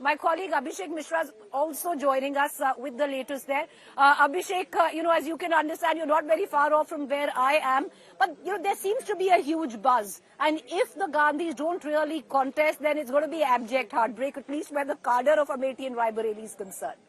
my colleague Abhishek Mishra is also joining us with the latest there. Abhishek, as you can understand, you're not very far off from where I am. But, there seems to be a huge buzz. And if the Gandhis don't really contest, then it's going to be abject heartbreak, at least where the cadre of Amethi and Raebareli is concerned.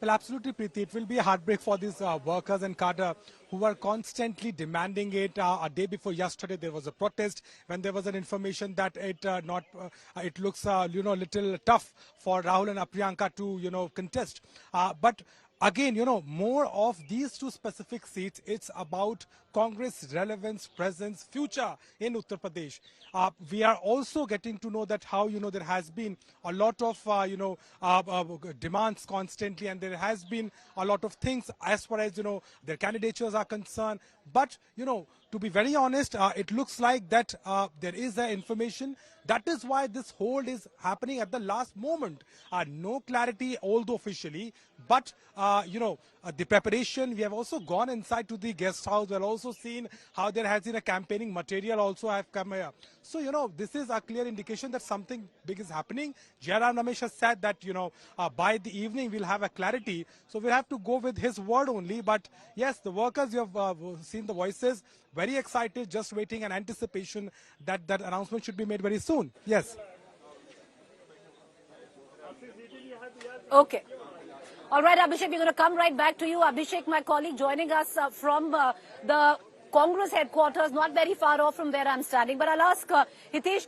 Well, absolutely, Preeti. It will be a heartbreak for these workers and cadre who are constantly demanding it. A day before yesterday, there was a protest when there was an information that it looks little tough for Rahul and Priyanka to contest. But again, more of these two specific seats, it's about Congress relevance, presence, future in Uttar Pradesh. We are also getting to know that how, there has been a lot of, demands constantly, and there has been a lot of things as far as, their candidatures are concerned. But, to be very honest, it looks like that there is information. That is why this hold is happening at the last moment. No clarity, although officially, but, the preparation. We have also gone inside to the guest house. We've also seen how there has been a campaigning material also have come here. So, this is a clear indication that something big is happening. Jairam Ramesh has said that, by the evening we'll have a clarity. So we'll have to go with his word only. But yes, the workers, you have seen the voices, very excited, just waiting and anticipation that that announcement should be made very soon. Yes. Okay. All right, Abhishek, we're going to come right back to you. Abhishek, my colleague, joining us from the Congress headquarters, not very far off from where I'm standing. But I'll ask Hitesh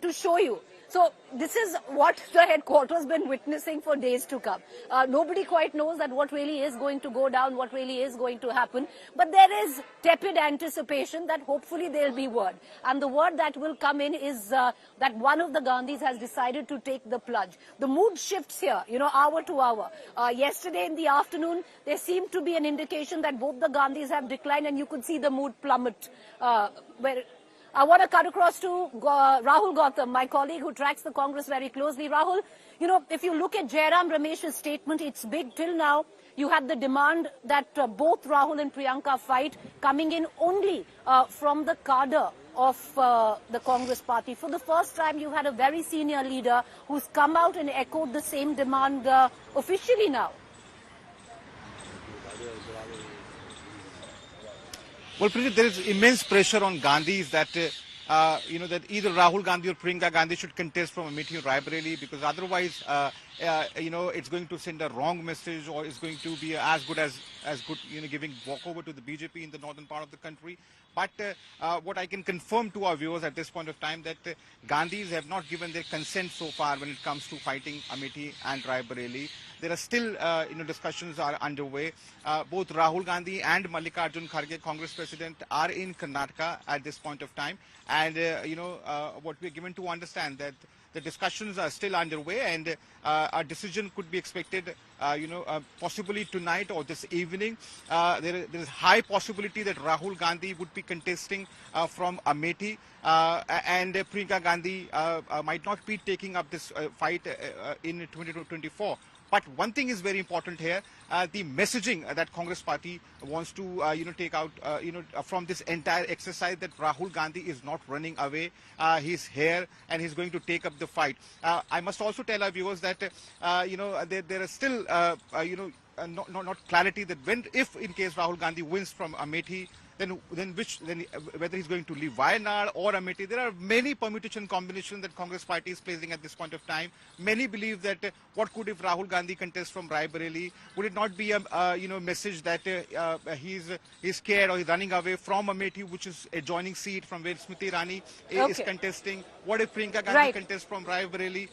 to show you. So this is what the headquarters has been witnessing for days to come. Nobody quite knows that what really is going to go down, what really is going to happen. But there is tepid anticipation that hopefully there'll be word. And the word that will come in is that one of the Gandhis has decided to take the plunge. The mood shifts here, hour to hour. Yesterday in the afternoon, there seemed to be an indication that both the Gandhis have declined, and you could see the mood plummet. I want to cut across to Rahul Gautam, my colleague who tracks the Congress very closely. Rahul, if you look at Jairam Ramesh's statement, it's big till now. You had the demand that both Rahul and Priyanka fight, coming in only from the cadre of the Congress party. For the first time, you had a very senior leader who's come out and echoed the same demand officially now. Well, Preeti, there is immense pressure on Gandhis that, that either Rahul Gandhi or Priyanka Gandhi should contest from Amethi or Raebareli, because otherwise, it's going to send a wrong message, or it's going to be as good, giving walkover to the BJP in the northern part of the country. But what I can confirm to our viewers at this point of time, that Gandhis have not given their consent so far when it comes to fighting Amethi and Raebareli. There are still, discussions are underway. Both Rahul Gandhi and Mallikarjun Kharge, Congress president, are in Karnataka at this point of time. And, what we are given to understand that the discussions are still underway, and a decision could be expected, possibly tonight or this evening. There is high possibility that Rahul Gandhi would be contesting from Amethi, and Priyanka Gandhi might not be taking up this fight in 2024. But one thing is very important here, the messaging that Congress party wants to, take out, from this entire exercise, that Rahul Gandhi is not running away. He's here and he's going to take up the fight. I must also tell our viewers that, there is still, not clarity that if in case Rahul Gandhi wins from Amethi, then whether he's going to leave Wayanad or Amethi. There are many permutation combinations that Congress party is placing at this point of time. Many believe that what could if Rahul Gandhi contests from Raebareli? Would it not be a message that he's scared or he's running away from Amethi, which is adjoining seat from where Smriti Irani is contesting? What if Priyanka Gandhi contests from Raebareli?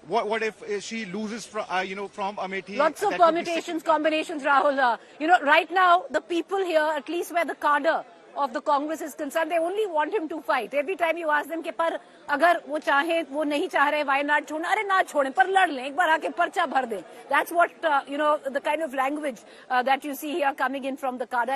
What if she loses from Amethi? Lots of permutations, combinations, Rahul. Right now, the people here, at least where the cadre of the Congress is concerned, they only want him to fight. Every time you ask them कि पर अगर वो चाहे वो नहीं चाह रहे वायनाड छोड़ना, अरे ना छोड़ें पर लड़ लें, एक बार आके पर्चा भर दें. That's what the kind of language that you see here coming in from the cadre.